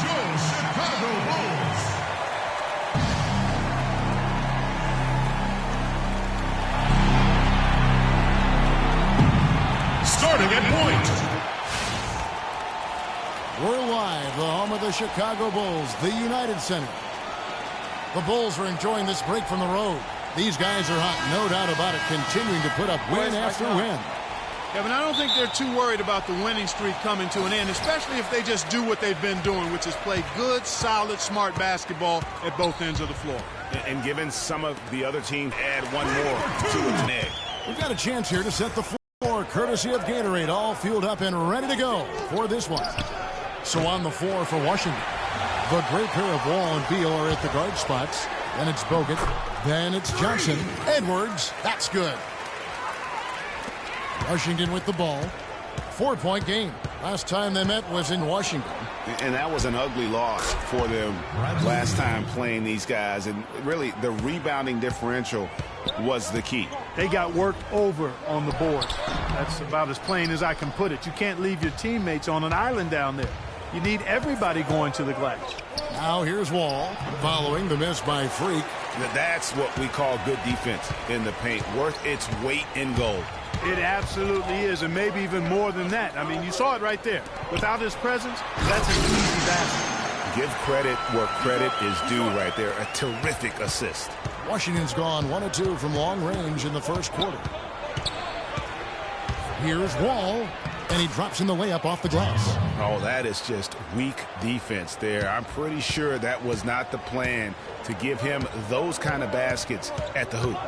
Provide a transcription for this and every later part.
your Chicago Bulls. Starting at point. We're live, the home of the Chicago Bulls, the United Center. The Bulls are enjoying this break from the road. These guys are hot, no doubt about it, continuing to put up win after win. Kevin, I don't think they're too worried about the winning streak coming to an end, especially if they just do what they've been doing, which is play good, solid, smart basketball at both ends of the floor. And given some of the other teams add one more to its egg. We've got a chance here to set the floor, courtesy of Gatorade, all fueled up and ready to go for this one. So on the floor for Washington, the great pair of Wall and Beal are at the guard spots. Then it's Bogut. Then it's Johnson. Edwards. That's good. Washington with the ball. 4-point game. Last time they met was in Washington. And that was an ugly loss for them last time playing these guys. And really, the rebounding differential was the key. They got worked over on the board. That's about as plain as I can put it. You can't leave your teammates on an island down there. You need everybody going to the glass. Now here's Wall following the miss by Freak. That's what we call good defense in the paint. Worth its weight in gold. It absolutely is, and maybe even more than that. I mean, you saw it right there. Without his presence, that's an easy basket. Give credit where credit is due right there. A terrific assist. Washington's gone 1 of 2 from long range in the first quarter. Here's Wall, and he drops in the layup off the glass. Oh, that is just weak defense there. I'm pretty sure that was not the plan to give him those kind of baskets at the hoop.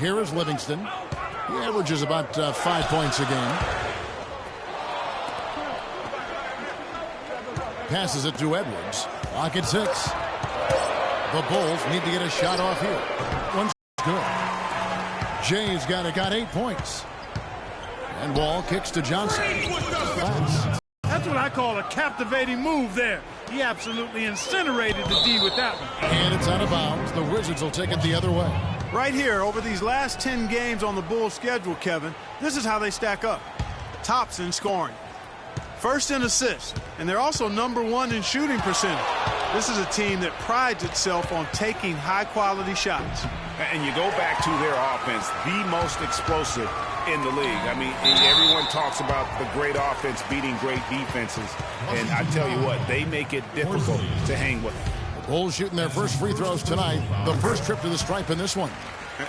Here is Livingston. He averages about 5 points a game. Passes it to Edwards. Clock at 6. The Bulls need to get a shot off here. One's good. Jay's got 8 points. And Wall kicks to Johnson. That's what I call a captivating move there. He absolutely incinerated the D with that one. And it's out of bounds. The Wizards will take it the other way. Right here, over these last 10 games on the Bulls schedule, Kevin, this is how they stack up. Tops in scoring. First in assists. And they're also #1 in shooting percentage. This is a team that prides itself on taking high-quality shots. And you go back to their offense, the most explosive in the league. I mean, everyone talks about the great offense beating great defenses. And I tell you what, they make it difficult to hang with them. Bulls shooting their first free throws tonight. The first trip to the stripe in this one.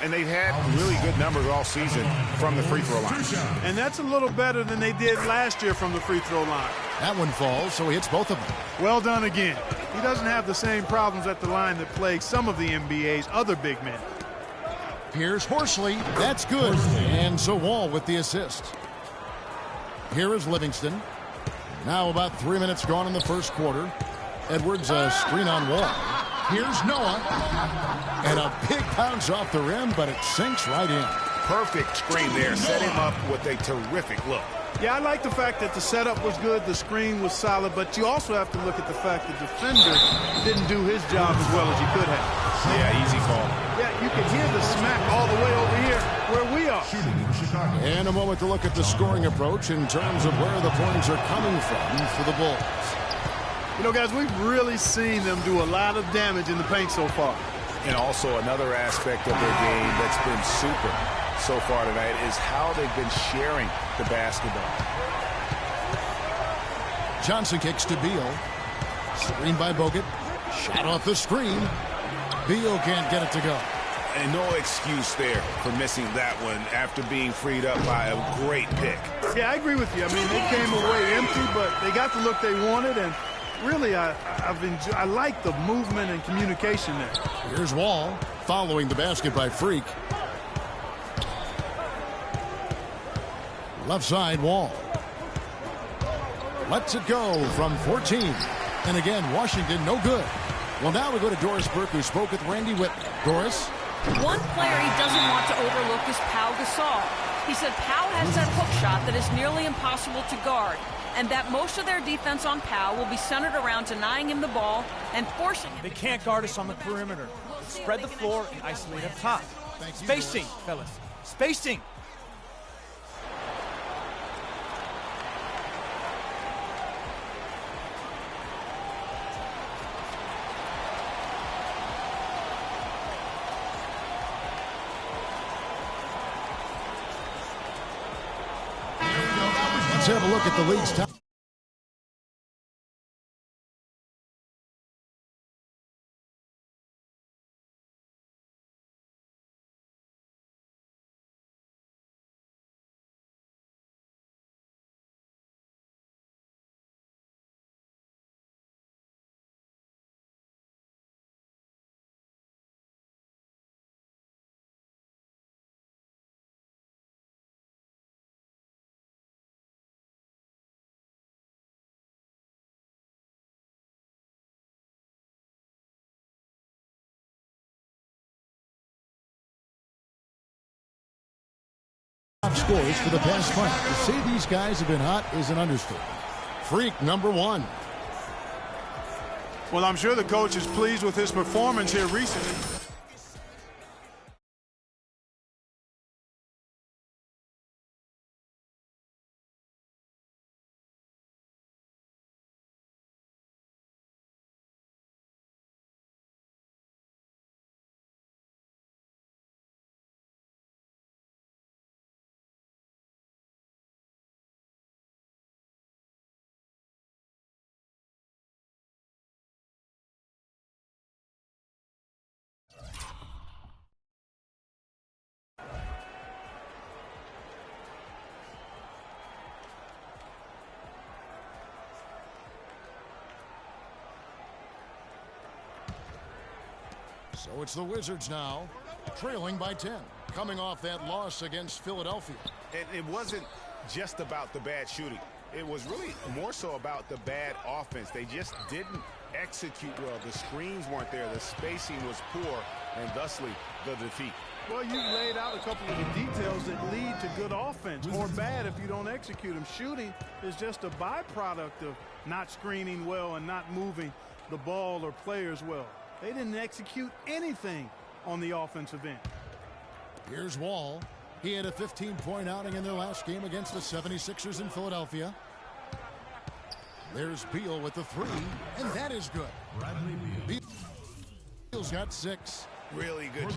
And they've had really good numbers all season from the free throw line. And that's a little better than they did last year from the free throw line. That one falls, so he hits both of them. Well done again. He doesn't have the same problems at the line that plague some of the NBA's other big men. Here's Horsley. That's good. And so Wall with the assist. Here is Livingston. Now about 3 minutes gone in the first quarter. Edwards, a screen on Wall. Here's Noah. And a big bounce off the rim, but it sinks right in. Perfect screen there. Set him up with a terrific look. Yeah, I like the fact that the setup was good, the screen was solid, but you also have to look at the fact the defender didn't do his job as well as he could have. Yeah, easy call. Yeah, you can hear the smack all the way over here where we are. And a moment to look at the scoring approach in terms of where the points are coming from for the Bulls. You know, guys, we've really seen them do a lot of damage in the paint so far. And also another aspect of their game that's been super so far tonight is how they've been sharing the basketball. Johnson kicks to Beal. Screen by Bogut. Shot off the screen. Beal can't get it to go. And no excuse there for missing that one after being freed up by a great pick. Yeah, I agree with you. I mean, they came away empty, but they got the look they wanted, and really, I like the movement and communication there. Here's Wall following the basket by Freak. Left side, Wall. Lets it go from 14. And again, Washington, no good. Well, now we go to Doris Burke, who spoke with Randy Whitman. Doris? One player he doesn't want to overlook is Pau Gasol. He said Pau has that hook shot that is nearly impossible to guard, and that most of their defense on Pau will be centered around denying him the ball and forcing him. They can't guard us on the perimeter. Spread the floor and isolate up top. Spacing, fellas. Spacing. Let's have a look at the league's top. Scores for the past month. To say these guys have been hot is an understatement. Freak number one. Well, I'm sure the coach is pleased with his performance here recently. So it's the Wizards now, trailing by 10, coming off that loss against Philadelphia. And it wasn't just about the bad shooting. It was really more so about the bad offense. They just didn't execute well. The screens weren't there. The spacing was poor, and thusly the defeat. Well, you laid out a couple of the details that lead to good offense, or bad if you don't execute them. Shooting is just a byproduct of not screening well and not moving the ball or players well. They didn't execute anything on the offensive end. Here's Wall. He had a 15-point outing in their last game against the 76ers in Philadelphia. There's Beal with the three, and that is good. Beal's got 6. Really good.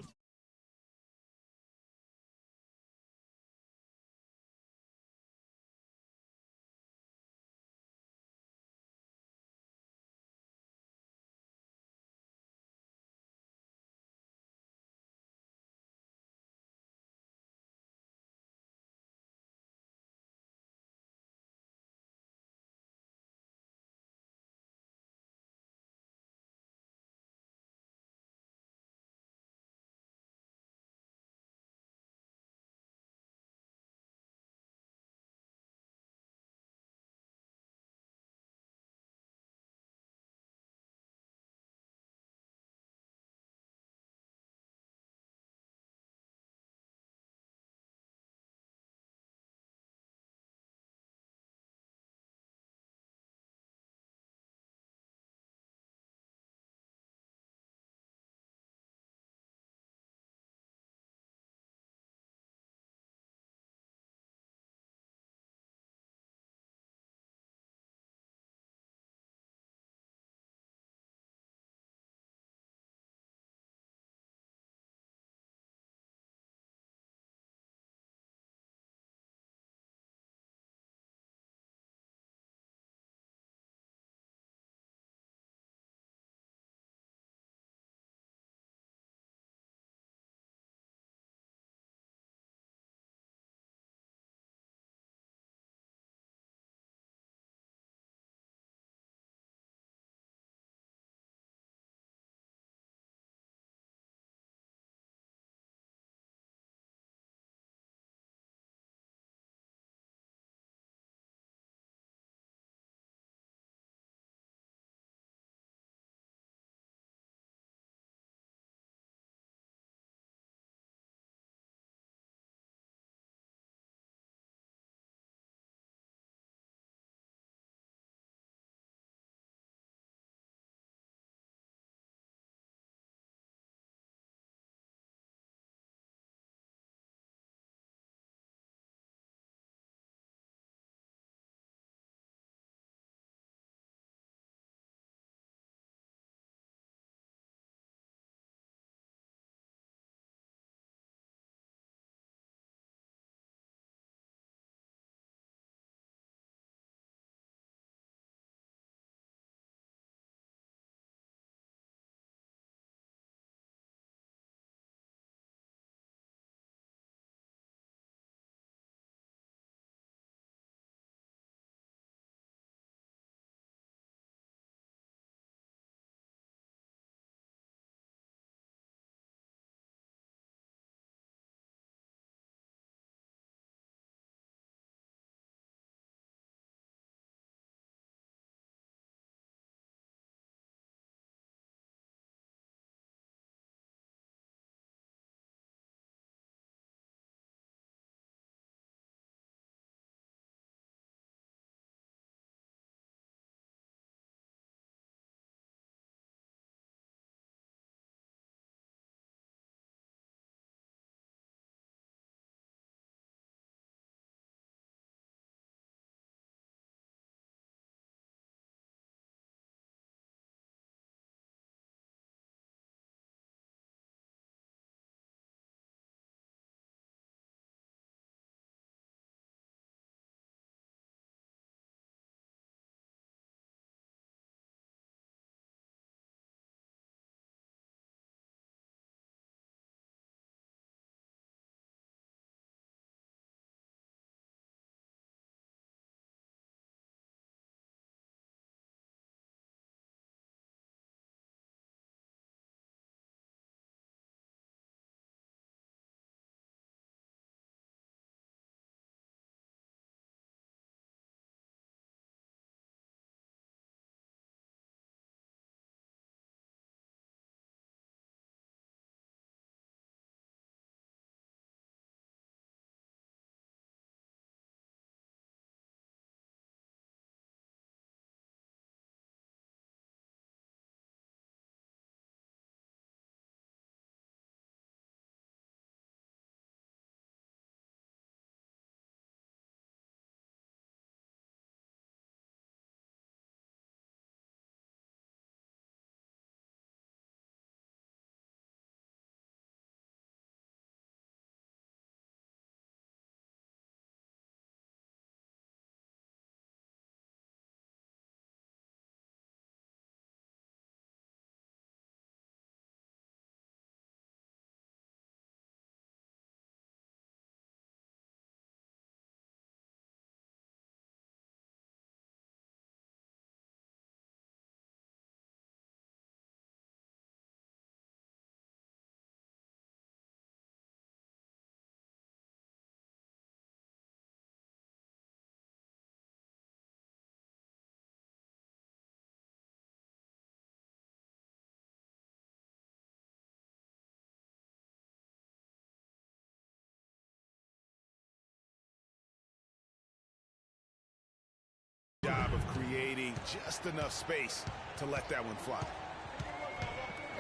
just enough space to let that one fly.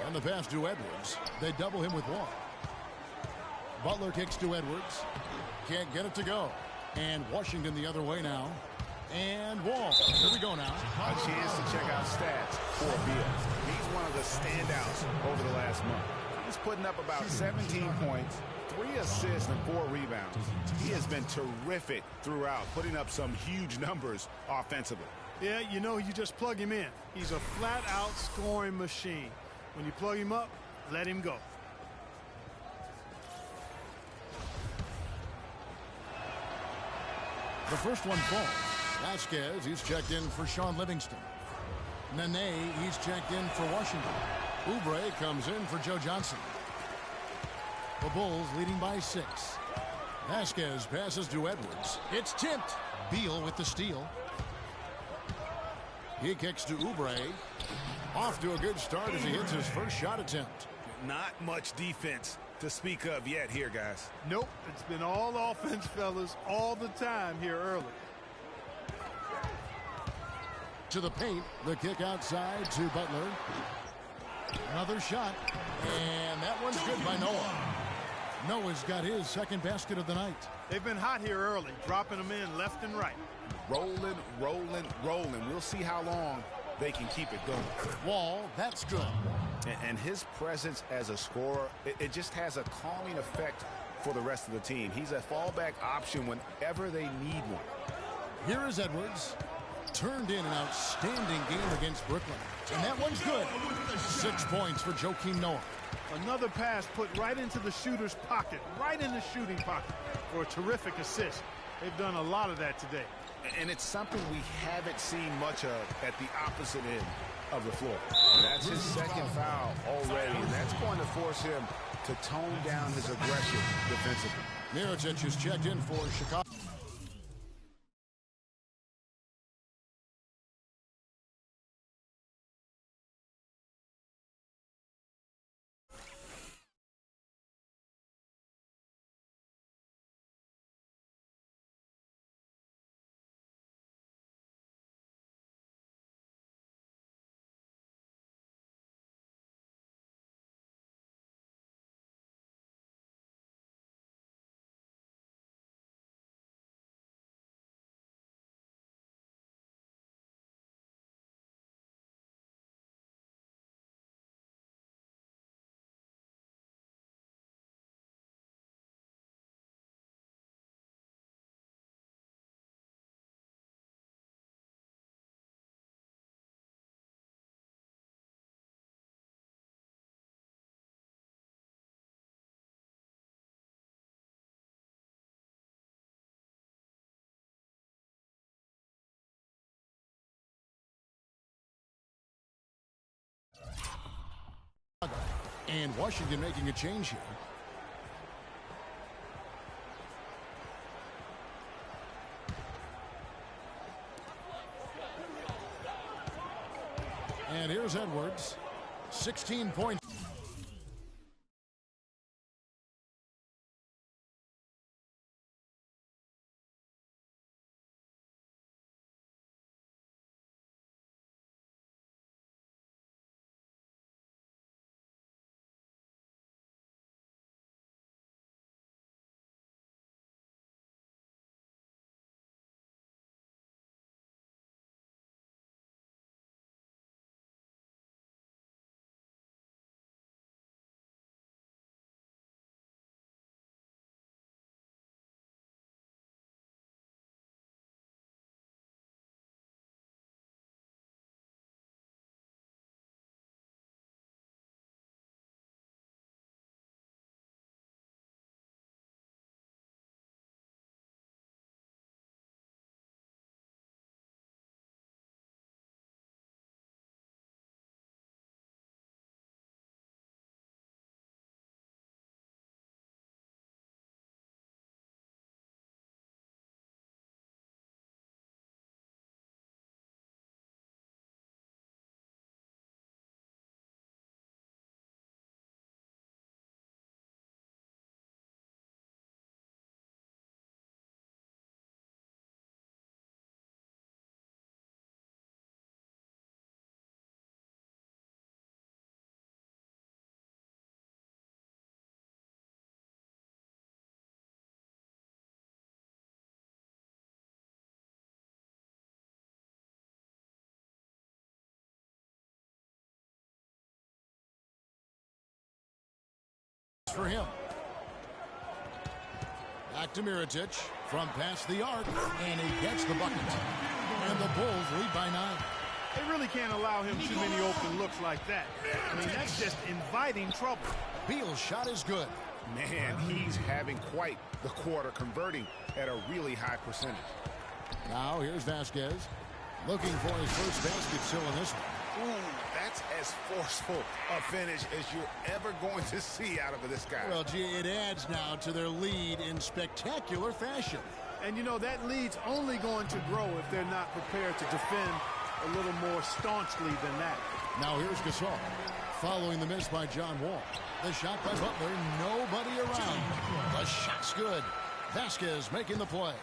On the pass to Edwards. They double him with Wall. Butler kicks to Edwards. Can't get it to go. And Washington the other way now. And Wall. Here we go now. A chance to check out stats for Beal. He's one of the standouts over the last month. He's putting up about 17 points, 3 assists, and 4 rebounds. He has been terrific throughout, putting up some huge numbers offensively. Yeah, you know, you just plug him in. He's a flat-out scoring machine. When you plug him up, let him go. The first one falls. Vasquez, he's checked in for Sean Livingston. Nene, he's checked in for Washington. Oubre comes in for Joe Johnson. The Bulls leading by 6. Vasquez passes to Edwards. It's tipped. Beal with the steal. He kicks to Oubre. Off to a good start as he hits his first shot attempt. Not much defense to speak of yet here, guys. Nope, it's been all offense, fellas, all the time here early. To the paint, the kick outside to Butler. Another shot, and that one's good by Noah. Noah's got his second basket of the night. They've been hot here early, dropping them in left and right. Rolling, rolling, rolling. We'll see how long they can keep it going. Wall, that's good. And his presence as a scorer, it just has a calming effect for the rest of the team. He's a fallback option whenever they need one. Here is Edwards. Turned in an outstanding game against Brooklyn. And that one's good. 6 points for Joakim Noah. Another pass put right into the shooter's pocket, right in the shooting pocket for a terrific assist. They've done a lot of that today. And it's something we haven't seen much of at the opposite end of the floor. And that's his second foul already, and that's going to force him to tone down his aggression defensively. Mirotic is checked in for Chicago. And Washington making a change here. And here's Edwards. 16 points. for him. Back to Mirotic from past the arc, and he gets the bucket. And the Bulls lead by 9. They really can't allow him too many open looks like that. I mean, that's just inviting trouble. Beal's shot is good. Man, he's having quite the quarter, converting at a really high percentage. Now here's Vasquez looking for his first basket still in this one. Ooh, that's as forceful a finish as you're ever going to see out of this guy. Well, gee, it adds now to their lead in spectacular fashion. And, you know, that lead's only going to grow if they're not prepared to defend a little more staunchly than that. Now here's Gasol following the miss by John Wall. The shot by Butler, nobody around. The shot's good. Vasquez making the play.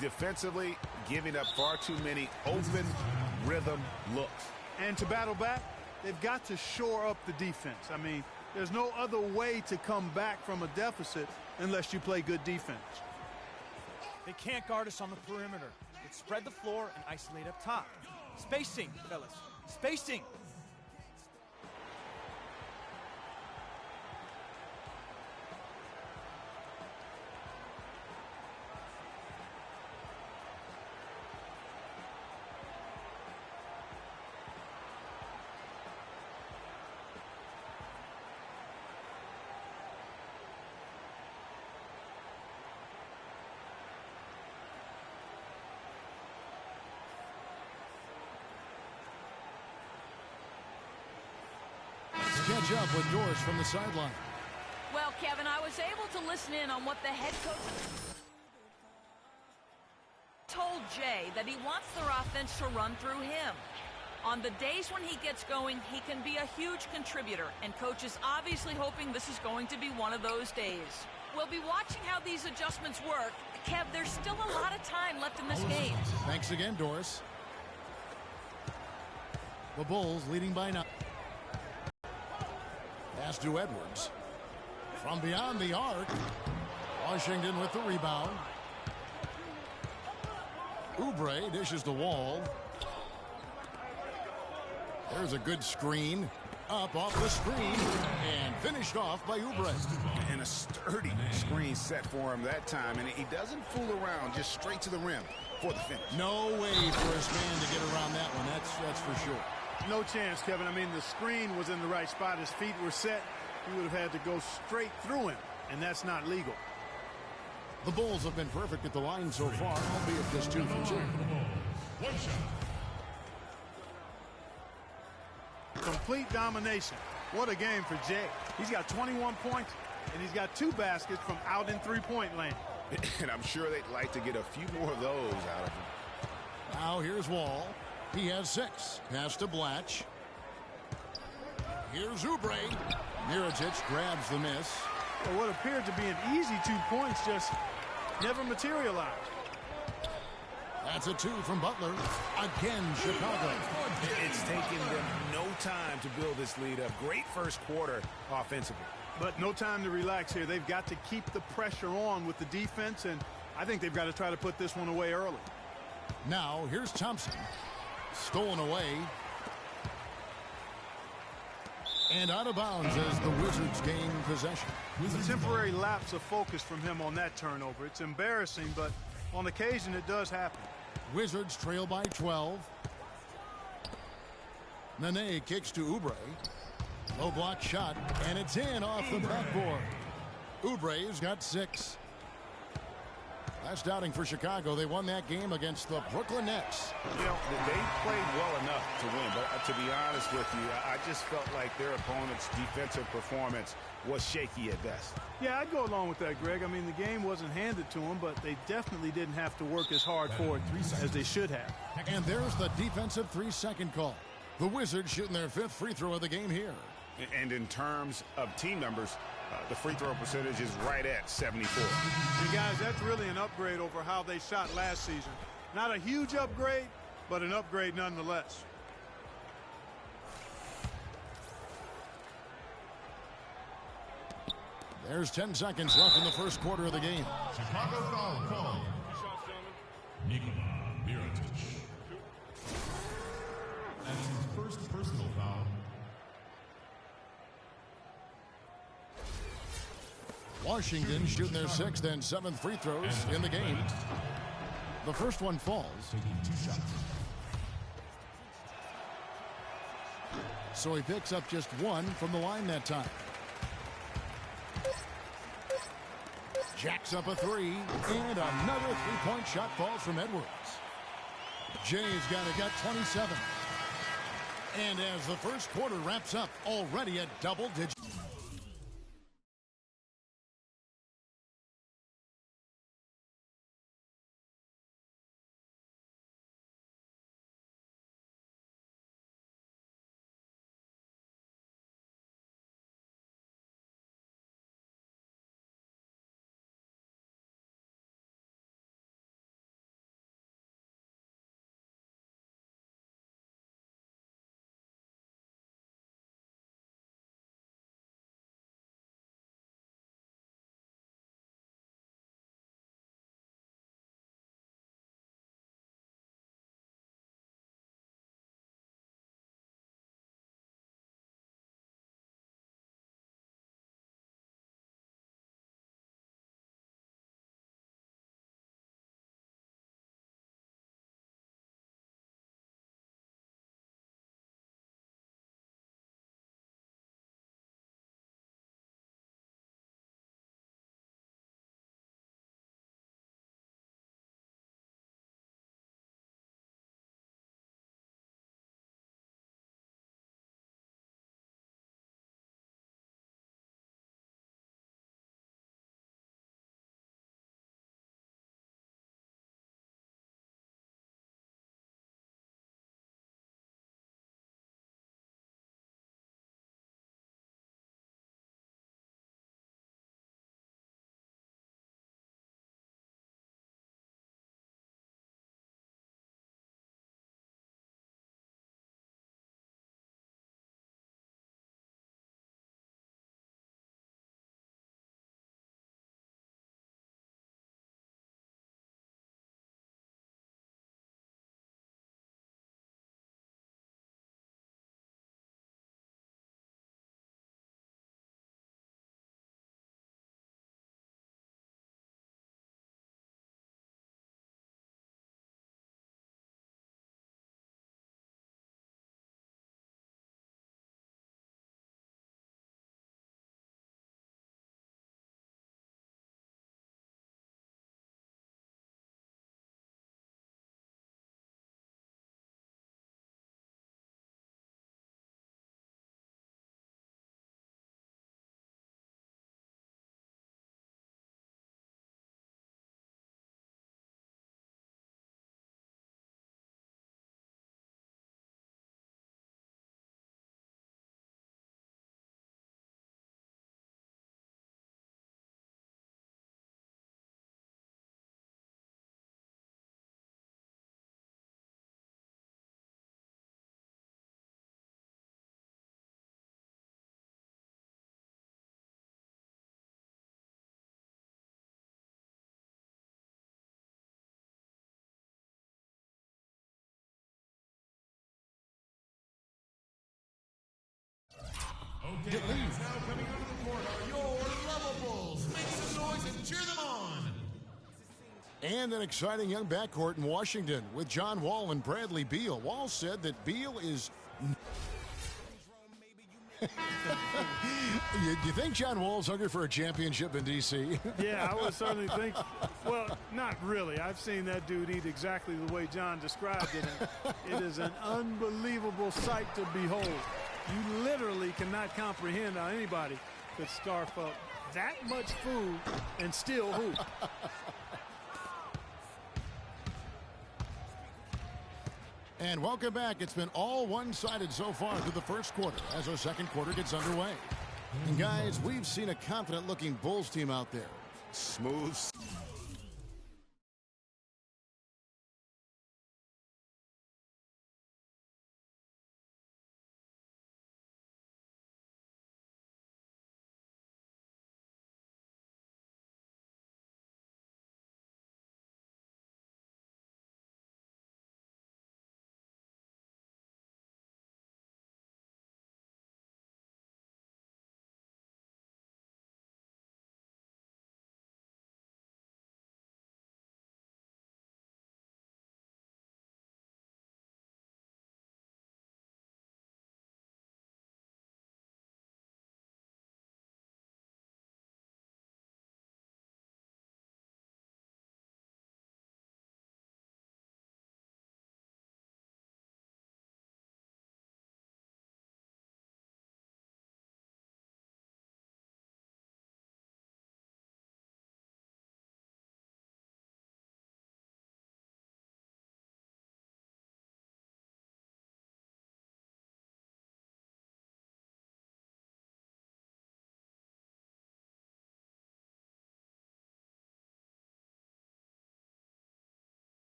Defensively, giving up far too many open rhythm looks. And to battle back, they've got to shore up the defense. I mean, there's no other way to come back from a deficit unless you play good defense. They can't guard us on the perimeter. Let's spread the floor and isolate up top. Spacing, fellas. Spacing. Catch up with Doris from the sideline. Well, Kevin, I was able to listen in on what the head coach told Jay, that he wants their offense to run through him. On the days when he gets going, he can be a huge contributor, and coach is obviously hoping this is going to be one of those days. We'll be watching how these adjustments work. Kev, there's still a lot of time left in this game. Thanks again, Doris. The Bulls leading by 9. Pass to Edwards. From beyond the arc. Washington with the rebound. Oubre dishes the Wall. There's a good screen. Up off the screen. And finished off by Oubre. And a sturdy screen set for him that time. And he doesn't fool around, just straight to the rim for the finish. No way for his man to get around that one. That's for sure. No chance, Kevin. I mean, the screen was in the right spot. His feet were set. He would have had to go straight through him, and that's not legal. The Bulls have been perfect at the line so far, albeit just 2 for 2. One shot. Complete domination. What a game for Jay. He's got 21 points, and he's got 2 baskets from out in three-point land. And I'm sure they'd like to get a few more of those out of him. Now here's Wall. He has 6. Pass to Blatch. Here's Oubre. Mirotic grabs the miss. Well, what appeared to be an easy 2 points just never materialized. That's a 2 from Butler. Again, Chicago. It's taken them no time to build this lead up. Great first quarter offensively. But no time to relax here. They've got to keep the pressure on with the defense, and I think they've got to try to put this one away early. Now here's Thompson. Stolen away. And out of bounds as the Wizards gain possession. A temporary lapse of focus from him on that turnover. It's embarrassing, but on occasion it does happen. Wizards trail by 12. Nene kicks to Oubre. Low block shot, and it's in off the backboard. Oubre's got 6. Last outing for Chicago, they won that game against the Brooklyn Nets. You know, they played well enough to win, but to be honest with you, I just felt like their opponent's defensive performance was shaky at best. Yeah, I'd go along with that, Greg. I mean, the game wasn't handed to them, but they definitely didn't have to work as hard for it as they should have. And there's the defensive 3-second call. The Wizards shooting their 5th free throw of the game here. And in terms of team numbers, the free throw percentage is right at 74. And guys, that's really an upgrade over how they shot last season. Not a huge upgrade, but an upgrade nonetheless. There's 10 seconds left in the first quarter of the game. Chicago foul call. Nikola Mirotic. That's his first personal foul. Washington shooting their 6th and 7th free throws in the game. The first one falls. Taking 2 shots. So he picks up just 1 from the line that time. Jacks up a 3, and another 3-point shot falls from Edwards. Jay's got 27. And as the first quarter wraps up, already at double digits. Okay, fans now coming onto the court are your Lovables. Make some noise and cheer them on. And an exciting young backcourt in Washington with John Wall and Bradley Beal. Wall said that Beal is... you think John Wall's hungry for a championship in D.C.? Yeah, I would certainly think. Well, not really. I've seen that dude eat exactly the way John described it. And it is an unbelievable sight to behold. You literally cannot comprehend how anybody could scarf up that much food and still hoop. And welcome back. It's been all one-sided so far through the first quarter as our second quarter gets underway. And guys, we've seen a confident-looking Bulls team out there. Smooth.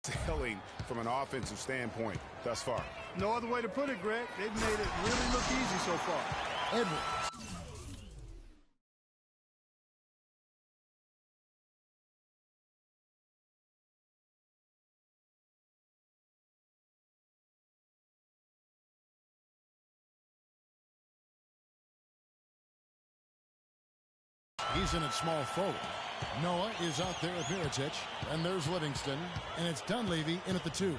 Telling from an offensive standpoint thus far. No other way to put it, Greg. They've made it really look easy so far. Edwards. He's in at small forward. Noah is out there at Mirotic, and there's Livingston, and it's Dunleavy in at the 2.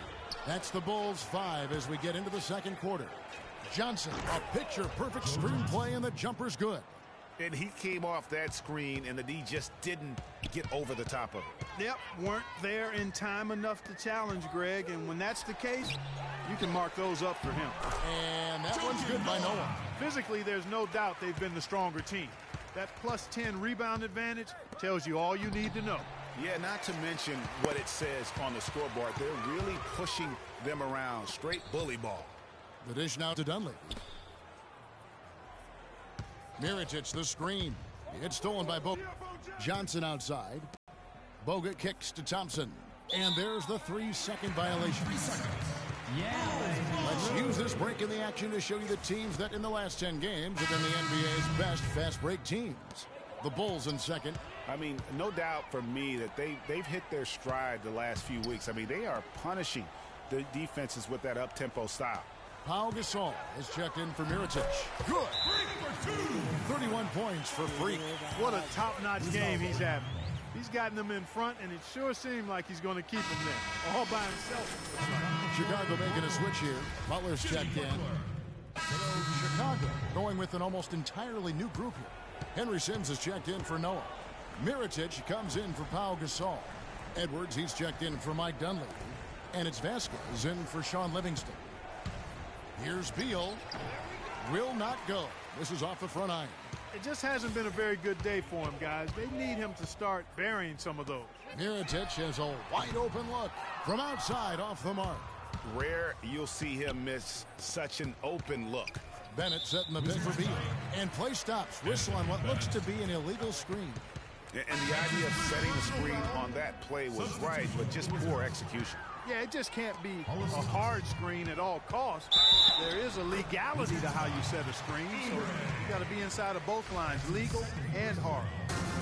That's the Bulls 5 as we get into the second quarter. Johnson, a picture-perfect screen play, and the jumper's good. And he came off that screen, and the D just didn't get over the top of it. Yep, weren't there in time enough to challenge Greg, and when that's the case, you can mark those up for him. And that one's good by Noah. Physically, there's no doubt they've been the stronger team. That plus 10 rebound advantage tells you all you need to know. Yeah, not to mention what it says on the scoreboard. They're really pushing them around. Straight bully ball. The dish now to Dunleavy. Mirotic, the screen. It's stolen by Bogut. Johnson outside. Bogut kicks to Thompson. And there's the 3-second violation. Let's use this break in the action to show you the teams that in the last 10 games have been the NBA's best fast break teams. The Bulls in second. I mean, no doubt for me that they've hit their stride the last few weeks. I mean, they are punishing the defenses with that up-tempo style. Pau Gasol has checked in for Mirotic. Good. 31 points for Freak. What a top-notch game he's having. He's gotten them in front, and it sure seemed like he's going to keep them there, all by himself. Chicago making a switch here. Butler's checked in. Chicago going with an almost entirely new group here. Henry Sims has checked in for Noah. Mirotic comes in for Pau Gasol. Edwards, he's checked in for Mike Dunleavy. And it's Vasquez in for Sean Livingston. Here's Beal. Will not go. This is off the front iron. It just hasn't been a very good day for him, guys. They need him to start burying some of those. Mirotic has a wide open look from outside off the mark. Rare you'll see him miss such an open look. Bennett setting the pick for Beal. And play stops. Whistle on what looks to be an illegal screen. And the idea of setting the screen on that play was right, but just poor execution. Yeah, it just can't be a hard screen at all costs. There is a legality to how you set a screen, so you got to be inside of both lines, legal and hard.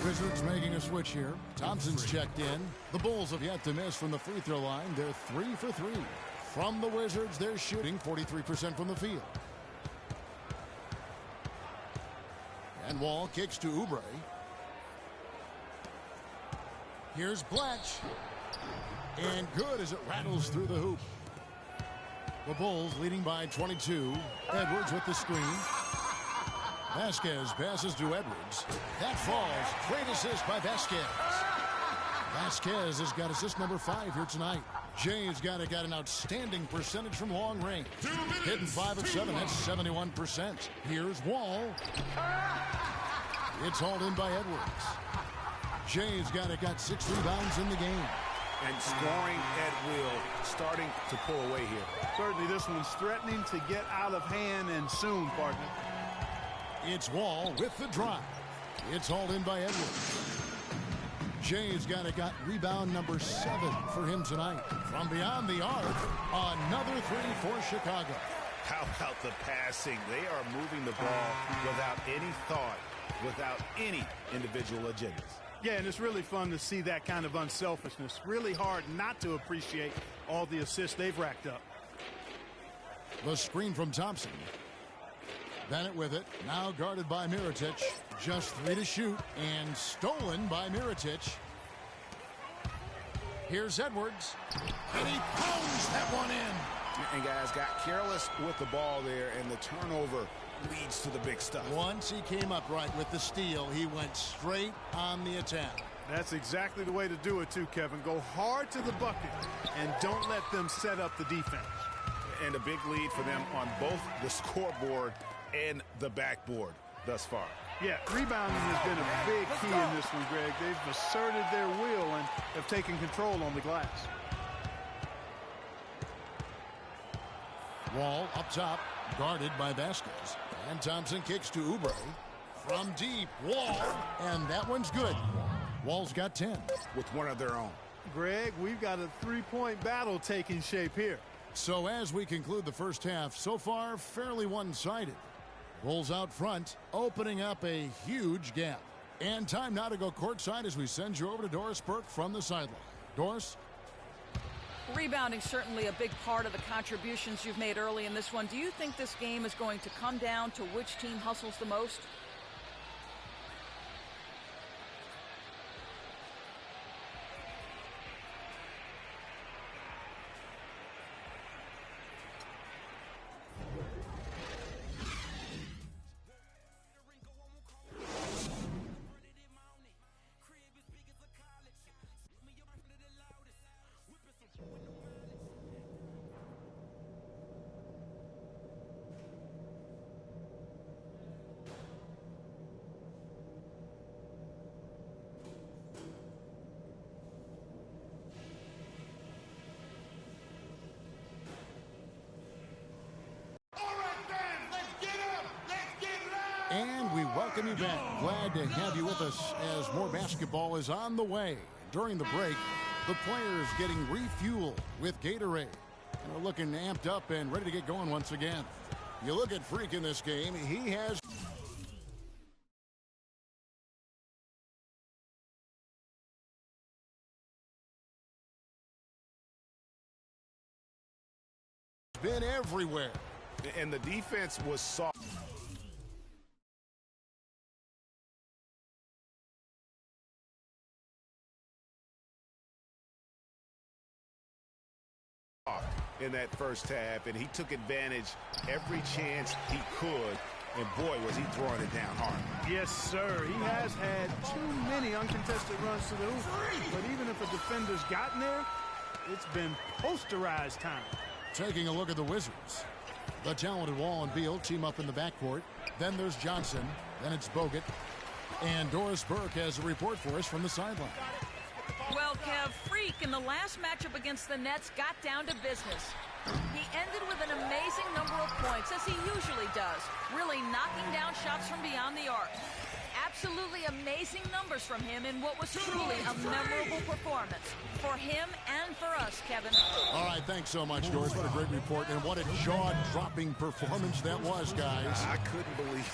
Wizards making a switch here. Thompson's checked in. The Bulls have yet to miss from the free throw line. They're 3 for 3. From the Wizards, they're shooting 43% from the field. And Wall kicks to Oubre. Here's Blatch. And good as it rattles through the hoop. The Bulls leading by 22. Edwards with the screen. Vasquez passes to Edwards. That falls. Great assist by Vasquez. Vasquez has got assist number 5 here tonight. Jay's got an outstanding percentage from long range. Hitting 5 of 7. That's 71%. Here's Wall. It's hauled in by Edwards. Jay's got 6 rebounds in the game. And scoring at will, starting to pull away here. Certainly this one's threatening to get out of hand, and soon, partner. It's Wall with the drive. It's hauled in by Edwards. Jay's got rebound number 7 for him tonight. From beyond the arc, another 3 for Chicago. How about the passing? They are moving the ball without any thought, without any individual agendas. Yeah, and it's really fun to see that kind of unselfishness. Really hard not to appreciate all the assists they've racked up. The screen from Thompson. Bennett with it. Now guarded by Mirotic. Just 3 to shoot. And stolen by Mirotic. Here's Edwards. And he pounds that one in. And guys got careless with the ball there, and the turnover leads to the big stuff. Once he came up right with the steal, he went straight on the attack. That's exactly the way to do it too, Kevin. Go hard to the bucket and don't let them set up the defense. And a big lead for them on both the scoreboard and the backboard thus far. Yeah, rebounding has been a big key in this one, Greg. They've asserted their will and have taken control on the glass. Wall up top, guarded by Vasquez. And Thompson kicks to Oubre. From deep, Wall. And that one's good. Wall's got 10. With one of their own. Greg, we've got a three-point battle taking shape here. So as we conclude the first half, so far fairly one-sided. Bulls out front, opening up a huge gap. And time now to go courtside as we send you over to Doris Burke from the sideline. Doris? Rebounding certainly a big part of the contributions you've made early in this one. Do you think this game is going to come down to which team hustles the most? And we welcome you back. Glad to have you with us as more basketball is on the way. During the break, the players getting refueled with Gatorade. And are looking amped up and ready to get going once again. You look at Freak in this game, he has been everywhere. And the defense was soft. In that first half, and he took advantage every chance he could, and boy, was he throwing it down hard. Yes, sir. He has had too many uncontested runs to the hoop. But even if a defender's gotten there, it's been posterized time. Taking a look at the Wizards. The talented Wall and Beal team up in the backcourt. Then there's Johnson. Then it's Bogut. And Doris Burke has a report for us from the sideline. Well, Kev, Freak in the last matchup against the Nets got down to business. He ended with an amazing number of points, as he usually does, really knocking down shots from beyond the arc. Absolutely amazing numbers from him in what was truly a memorable performance for him and for us, Kevin. All right, thanks so much, Doris, for the great report. And what a jaw-dropping performance that was, guys. I couldn't believe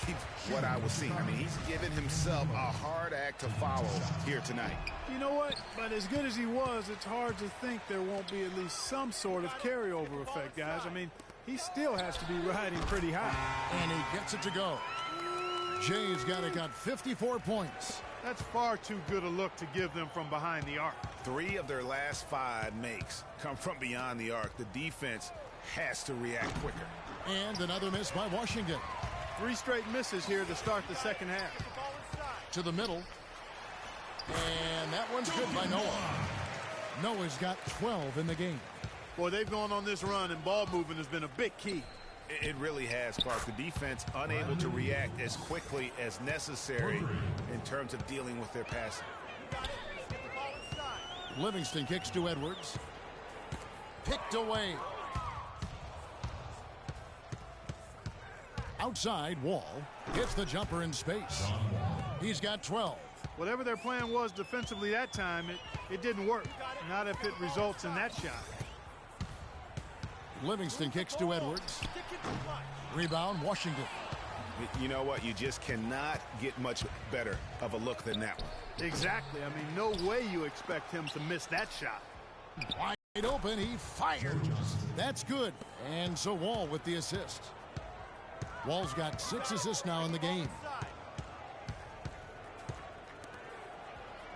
what I was seeing. I mean, he's given himself a hard act to follow here tonight. You know what? But as good as he was, it's hard to think there won't be at least some sort of carryover effect, guys. I mean, he still has to be riding pretty high. And he gets it to go. Jay's got 54 points. That's far too good a look to give them from behind the arc. 3 of their last 5 makes come from beyond the arc. The defense has to react quicker. And another miss by Washington. 3 straight misses here to start the second half. To the middle. And that one's good by Noah. Noah's got 12 in the game. Boy, they've gone on this run, and ball movement has been a big key. It really has, Clark. The defense unable to react as quickly as necessary in terms of dealing with their passing. Livingston kicks to Edwards. Picked away. Outside, Wall hits the jumper in space. He's got 12. Whatever their plan was defensively that time, it didn't work. Not if it results in that shot. Livingston kicks to Edwards. Rebound, Washington. You know what? You just cannot get much better of a look than that one. Exactly. I mean, no way you expect him to miss that shot. Wide open, he fires. That's good. And so Wall with the assist. Wall's got 6 assists now in the game.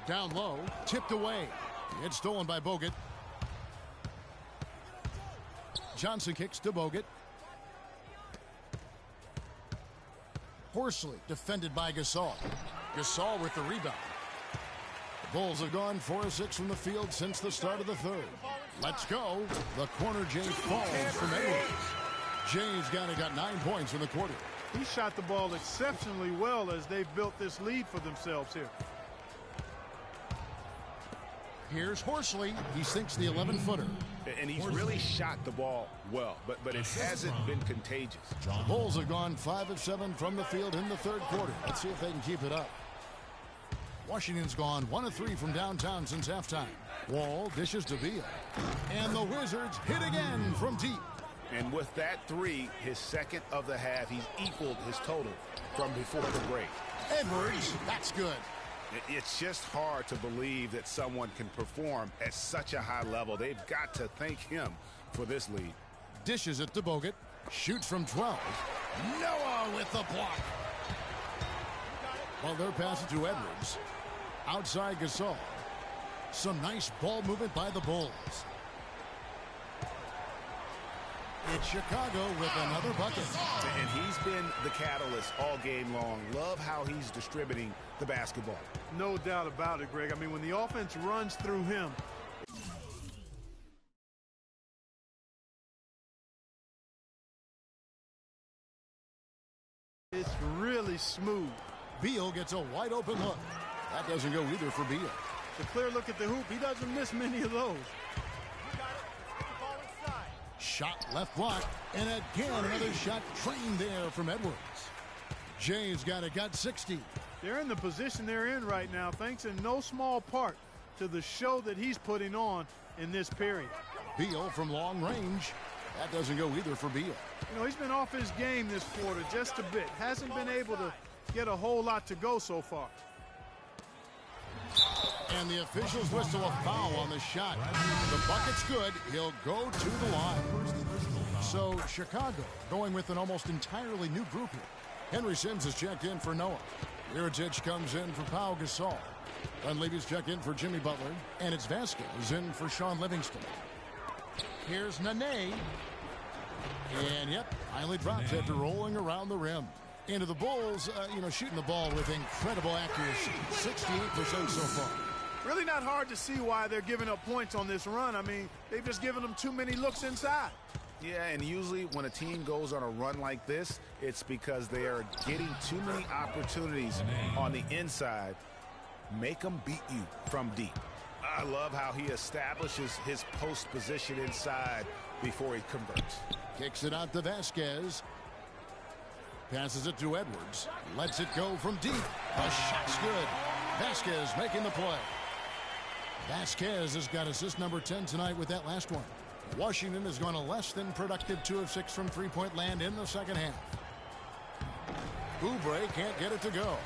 Down low, tipped away. It's stolen by Bogut. Johnson kicks to Bogut. Horsley defended by Gasol. Gasol with the rebound. The Bulls have gone 4 of 6 from the field since the start of the third. Let's go. The corner Jay falls from Edwards. Jay's got 9 points in the quarter. He shot the ball exceptionally well as they've built this lead for themselves here. Here's Horsley. He sinks the 11-footer. And he's really shot the ball well, but it hasn't been contagious. The Bulls have gone 5 of 7 from the field in the third quarter. Let's see if they can keep it up. Washington's gone 1 of 3 from downtown since halftime. Wall dishes to Beal. And the Wizards hit again from deep. And with that three, his second of the half, he's equaled his total from before the break. Edwards, that's good. It's just hard to believe that someone can perform at such a high level. They've got to thank him for this lead. Dishes it to Bogut. Shoots from 12. Noah with the block. Well, they're passing to Edwards. Outside Gasol. Some nice ball movement by the Bulls. It's Chicago with another bucket. And he's been the catalyst all game long. Love how he's distributing the basketball. No doubt about it, Greg. I mean, when the offense runs through him, it's really smooth. Beal gets a wide open look. That doesn't go either for Beal. It's a clear look at the hoop. He doesn't miss many of those. Shot left block, and again another shot trained there from Edwards. Jay's got 60. They're in the position they're in right now, thanks in no small part to the show that he's putting on in this period. Beal from long range. That doesn't go either for Beal. You know, he's been off his game this quarter just a bit. Hasn't been able to get a whole lot to go so far. And the officials whistle a foul on the shot. The bucket's good. He'll go to the line. So Chicago going with an almost entirely new group here. Henry Sims is checked in for Noah. Mirotic comes in for Pau Gasol. Dunleavy's checked in for Jimmy Butler. And it's Vasquez in for Sean Livingston. Here's Nene. And yep, finally drops after rolling around the rim. Into the Bulls, shooting the ball with incredible accuracy. 68% so far. Really not hard to see why they're giving up points on this run. I mean, they've just given them too many looks inside. Yeah, and usually when a team goes on a run like this, it's because they are getting too many opportunities on the inside. Make them beat you from deep. I love how he establishes his post position inside before he converts. Kicks it out to Vasquez. Passes it to Edwards. Lets it go from deep. The shot's good. Vasquez making the play. Vasquez has got assist number 10 tonight with that last one. Washington has gone a less than productive 2 of 6 from three-point land in the second half. Oubre can't get it to go.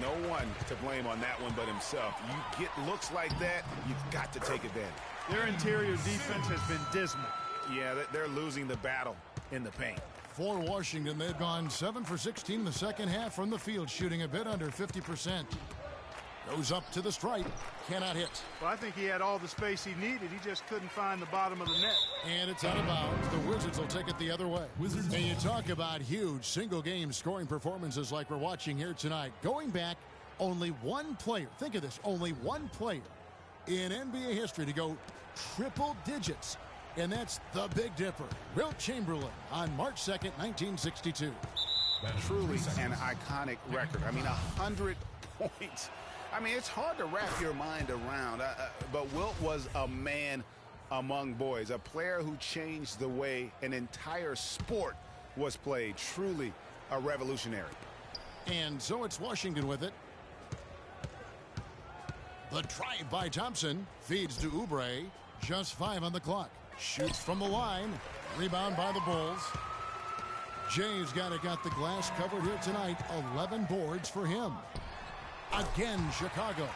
No one to blame on that one but himself. You get looks like that, you've got to take advantage. Their interior defense has been dismal. Yeah, they're losing the battle in the paint. For Washington, they've gone 7 for 16 the second half from the field, shooting a bit under 50%. Goes up to the stripe. Cannot hit. Well, I think he had all the space he needed. He just couldn't find the bottom of the net. And it's out of bounds. The Wizards will take it the other way. And you talk about huge single-game scoring performances like we're watching here tonight. Going back, only one player, think of this, only one player in NBA history to go triple digits. And that's the Big Dipper, Wilt Chamberlain, on March 2nd, 1962. Truly an iconic record. I mean, 100 points. I mean, it's hard to wrap your mind around, but Wilt was a man among boys, a player who changed the way an entire sport was played. Truly a revolutionary. And so it's Washington with it. The drive by Thompson feeds to Oubre. Just 5 on the clock. Shoots from the line. Rebound by the Bulls. Jay's got the glass covered here tonight. 11 boards for him. Again, Chicago.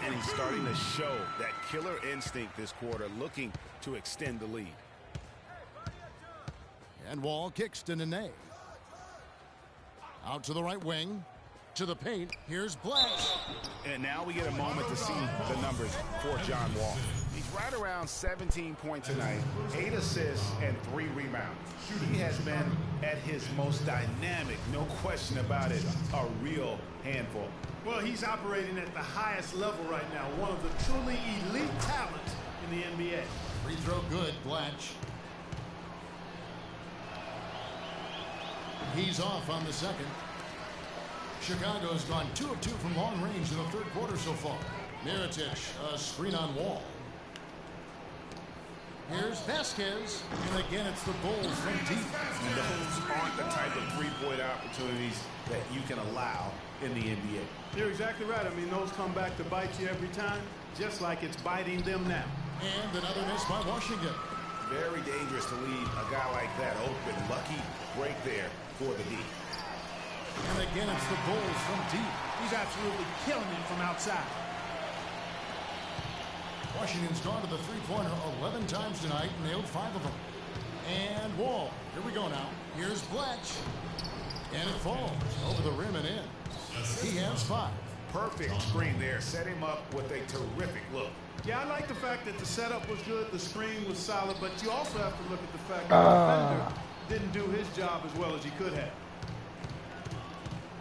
And he's starting to show that killer instinct this quarter, looking to extend the lead. And Wall kicks to Nene. Out to the right wing. To the paint. Here's Blanche. And now we get a moment to see the numbers for John Wall. He's right around 17 points tonight, 8 assists, and 3 rebounds. He has been at his most dynamic, no question about it, a real handful. Well, he's operating at the highest level right now, one of the truly elite talents in the NBA. Free throw good, Blanche. He's off on the second. Chicago's gone 2 of 2 from long range in the third quarter so far. Mirotic, a screen on Wall. Here's Vasquez, and again it's the Bulls from deep. And those aren't the type of three-point opportunities that you can allow in the NBA. You're exactly right. I mean, those come back to bite you every time. just like it's biting them now. And another miss by Washington. Very dangerous to leave a guy like that open. Lucky break there for the D. And again, it's the Bulls from deep. He's absolutely killing it from outside. Washington's gone to the three-pointer 11 times tonight, nailed 5 of them. And Wall. Here we go now. Here's Bletch. And it falls over the rim and in. He has 5. Perfect screen there. Set him up with a terrific look. Yeah, I like the fact that the setup was good, the screen was solid, but you also have to look at the fact that the defender didn't do his job as well as he could have.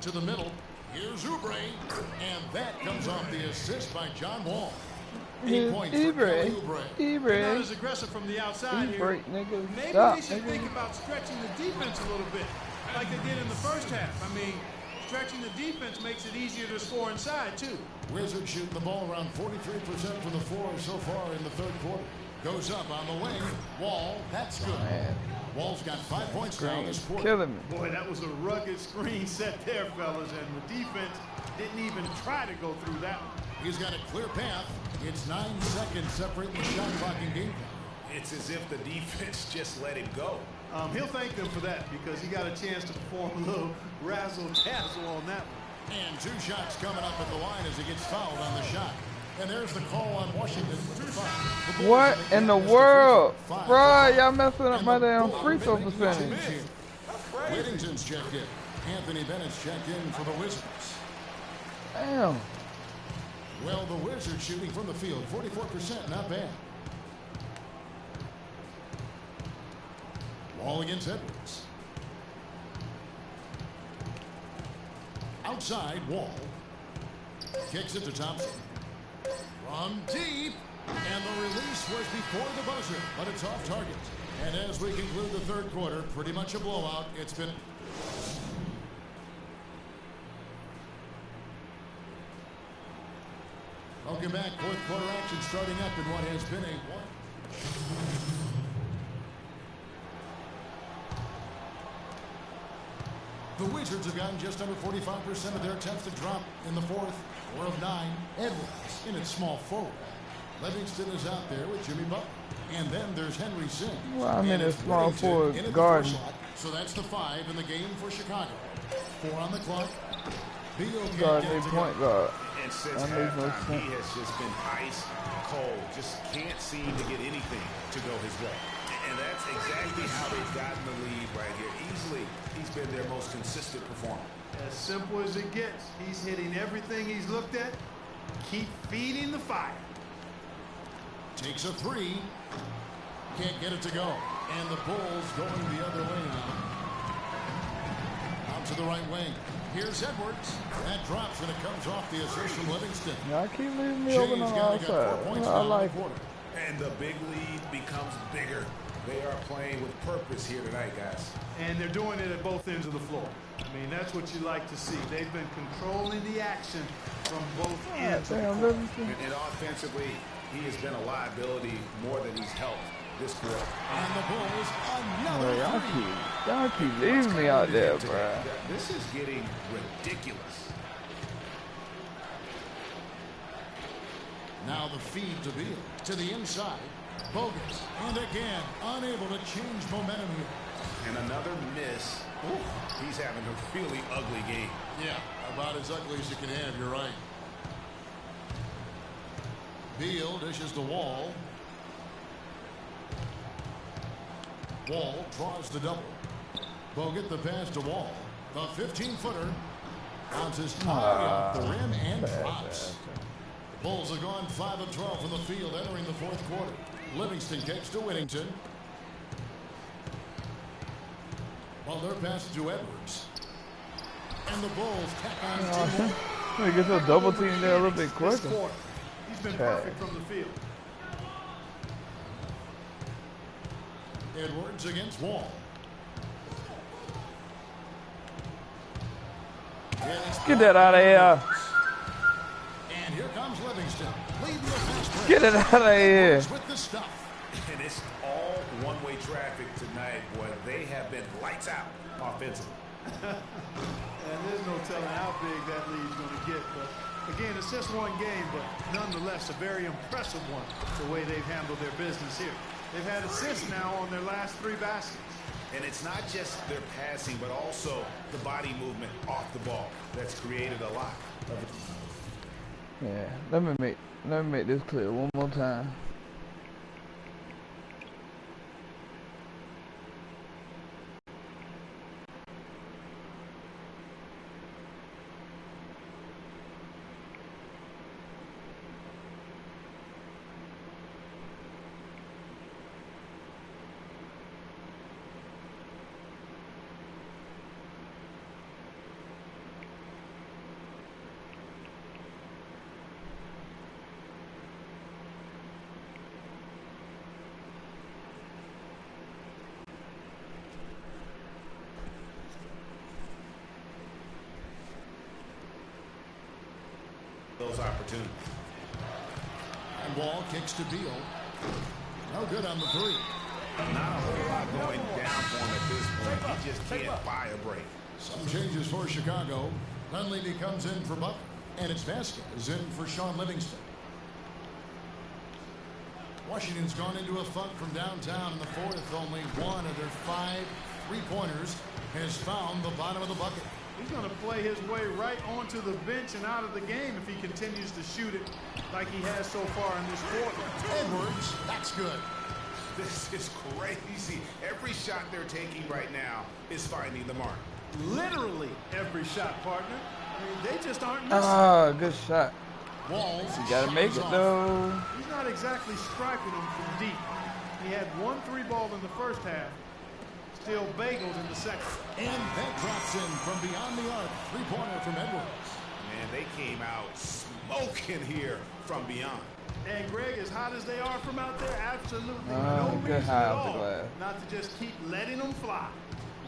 To the middle. Here's Oubre. And that comes off the assist by John Wall. 8 points for Kelly Oubre. Not as aggressive from the outside here. Nigga. Maybe Stop, they should think about stretching the defense a little bit, like they did in the first half. I mean, stretching the defense makes it easier to score inside, too. Wizards shooting the ball around 43% from the floor so far in the third quarter. Goes up on the wing. Wall, that's good. Man. Wall's got 5 points now this quarter. Killing me. Boy, that was a rugged screen set there, fellas, and the defense didn't even try to go through that one. He's got a clear path. It's 9 seconds separating the shot clock and game time. It's as if the defense just let him go. He'll thank them for that because he got a chance to perform a little razzle-dazzle on that one. And 2 shots coming up at the line as he gets fouled on the shot. And there's the call on Washington. What in the world? Bro, y'all messing up my damn free throw percentage. Whittington's checked in. Anthony Bennett's checked in for the Wizards. Damn. Well, the Wizards shooting from the field, 44%, not bad. Wall against Edwards. Outside, Wall. Kicks it to Thompson. From deep. And the release was before the buzzer, but it's off target. And as we conclude the third quarter, pretty much a blowout. It's been... Welcome back. Fourth quarter action starting up in what has been a one. The Wizards have gotten just under 45% of their attempts to drop in the fourth. 4 of 9. Edwards in its small forward. Livingston is out there with Jimmy Butler. And then there's Henry Sims. Well, I'm in a small forward garden. So that's the 5 in the game for Chicago. 4 on the clock. Beal Guard, they point guard. And since That makes no halftime, sense. he has just been ice cold. Just can't seem to get anything to go his way. And that's exactly how they've gotten the lead right here. Easily, he's been their most consistent performer. As simple as it gets. He's hitting everything he's looked at. Keep feeding the fire. Takes a 3. Can't get it to go. And the Bulls going the other way now. Out to the right wing. Here's Edwards. That drops and it comes off the assist from Livingston. Y'all keep leaving me open on the outside. I like it. And the big lead becomes bigger. They are playing with purpose here tonight, guys. And they're doing it at both ends of the floor. I mean, that's what you like to see. They've been controlling the action from both ends. Damn, Livingston. And offensively, he has been a liability more than he's helped this quarter. And the Bulls, another Bro, 3. y'all keep leaving me out there, bro. This is getting ridiculous. Now the feed to Beal. To the inside. Bogus. And again, unable to change momentum here. And another miss. Ooh, he's having a really ugly game. Yeah, about as ugly as you can have, you're right. Beal dishes the Wall. Wall draws the double. Bogut the pass to Wall. The 15-footer bounces high off the rim and drops. Bulls have gone 5 of 12 from the field entering the fourth quarter. Livingston kicks to Whittington. Well, their pass to Edwards. And the Bulls tack on 2 more. Let me get your double team there a little bit quicker. He's been perfect from the field. Edwards against Wall. Get that out of here. And here comes Livingston. Leading the fast break. Get it out of here. With the stuff. And it's all one-way traffic tonight, boy. They have been lights out offensively. And there's no telling how big that lead's going to get, but Again, it's just one game, but nonetheless a very impressive one, the way they've handled their business here. They've had assists now on their last 3 baskets. And it's not just their passing, but also the body movement off the ball that's created a lot of it. Yeah, let me make this clear one more time. Those opportunities. And Wall kicks to Beal. No good on the 3. Not a whole lot going down for him at this point. He just can't buy a break. Some changes for Chicago. Dunleavy comes in for Butler. And it's Vasquez in for Sean Livingston. Washington's gone into a funk from downtown in the 4th. Only one of their 5 3-pointers has found the bottom of the bucket. He's going to play his way right onto the bench and out of the game if he continues to shoot it like he has so far in this quarter. Edwards, that's good. This is crazy. Every shot they're taking right now is finding the mark. Literally every shot, partner. I mean, they just aren't missing. Ah, good shot. Walls. You gotta make it though. He's not exactly striping them from deep. He had 1 3-ball in the first half. Still bagels in the second. And that drops in from beyond the arc. 3-pointer from Edwards. Man, they came out smoking here from beyond. And Greg, as hot as they are from out there, absolutely Oh, no good reason high at off the all glass. not to just keep letting them fly.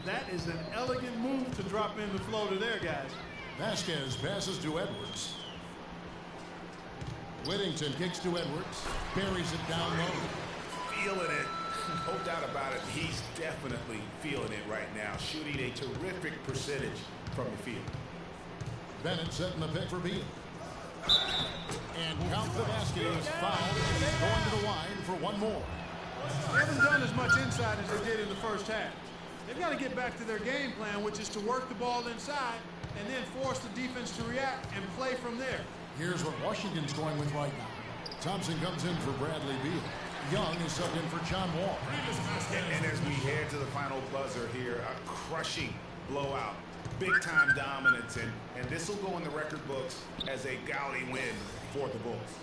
That is an elegant move to drop in the flow to their guys. Vasquez passes to Edwards. Whittington kicks to Edwards. Buries it down low. Feeling it. No doubt about it. He's definitely feeling it right now. Shooting a terrific percentage from the field. Bennett setting the pick for Beal. And count the basket is fouled. He's going to the line for one more. They haven't done as much inside as they did in the first half. They've got to get back to their game plan, which is to work the ball inside and then force the defense to react and play from there. Here's what Washington's going with right now. Thompson comes in for Bradley Beal. Young is subbed in for John Wall. And as we head to the final buzzer here, a crushing blowout. Big-time dominance, and this will go in the record books as a gaudy win for the Bulls.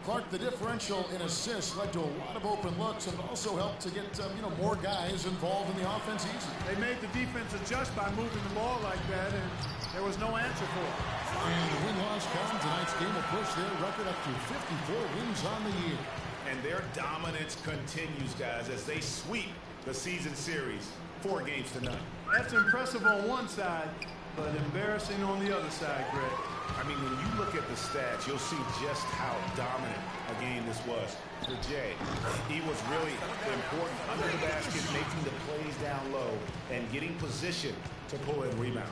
Clark, the differential in assists led to a lot of open looks and also helped to get more guys involved in the offense easy. They made the defense adjust by moving the ball like that, and there was no answer for it. And the win-loss count tonight's game will push their record up to 54 wins on the year. And their dominance continues, guys, as they sweep the season series 4 games to none. That's impressive on one side, but embarrassing on the other side, Greg. I mean, when you look at the stats, you'll see just how dominant a game this was for Jay. He was really important under the basket, making the plays down low and getting position to pull in rebounds.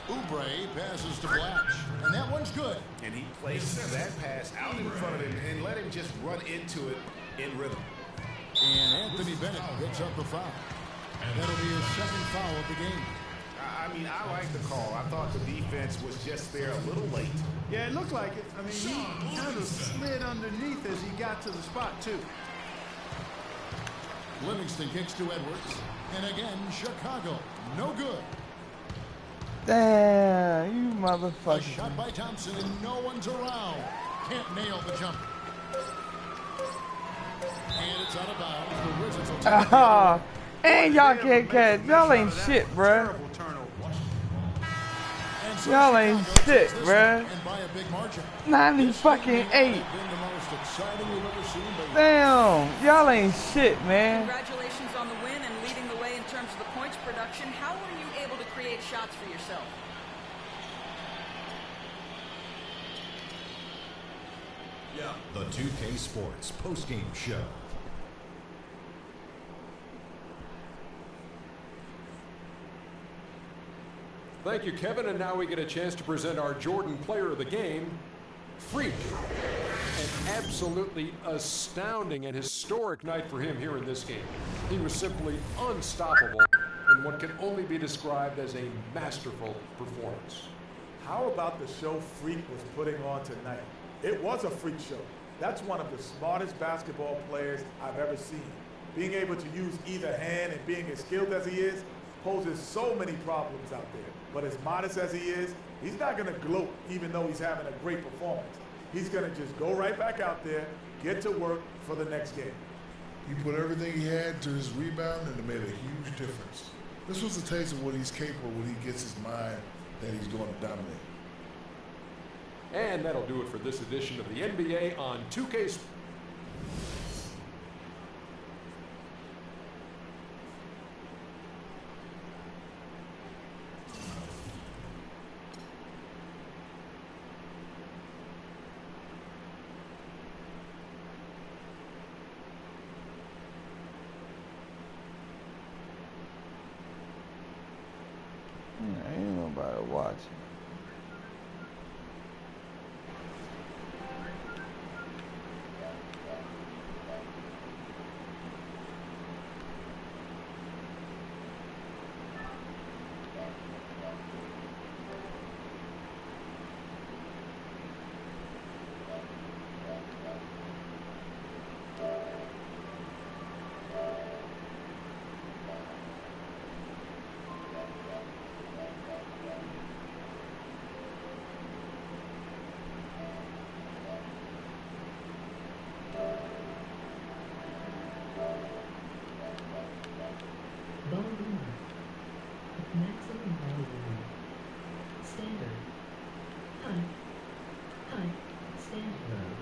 Oubre passes to Blatch, and that one's good. And he placed that pass out in front of him and let him just run into it in rhythm. And Anthony Bennett picks up the foul. And that'll be his second foul of the game. I mean, I like the call. I thought the defense was just there a little late. Yeah, it looked like it. I mean, he kind of slid underneath as he got to the spot, too. Livingston kicks to Edwards. And again, Chicago. No good. Damn, you A motherfucker. shot by Thompson, and no one's around. Can't nail the jumper. And it's out of bounds. The Wizards will take it. Ah, and y'all can't catch. Y'all ain't shit, bruh. Terrible turnover. And so Y'all ain't Chicago shit, takes this bruh. one, and by a big margin. 90-8. Been the most exciting we've ever seen. But Damn, y'all ain't shit, man. Congratulations on the win and leading the way in terms of the points production. How were you able to create shots for yourself? The 2K Sports post-game show. Thank you, Kevin. And now we get a chance to present our Jordan Player of the Game, Freak. An absolutely astounding and historic night for him here in this game. He was simply unstoppable in what can only be described as a masterful performance. How about the show Freak was putting on tonight? It was a freak show. That's one of the smartest basketball players I've ever seen. Being able to use either hand and being as skilled as he is poses so many problems out there. But as modest as he is, he's not going to gloat even though he's having a great performance. He's going to just go right back out there, get to work for the next game. He put everything he had to his rebound, and it made a huge difference. This was a taste of what he's capable when he gets his mind that he's going to dominate. And that'll do it for this edition of the NBA on 2K. Ain't nobody watching. Maximum volume. Standard. High. High. Standard.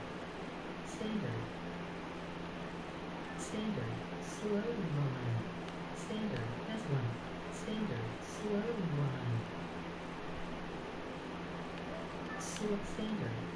Standard. Standard. Slow line. Standard. S1. Standard. Slow line. Slow standard.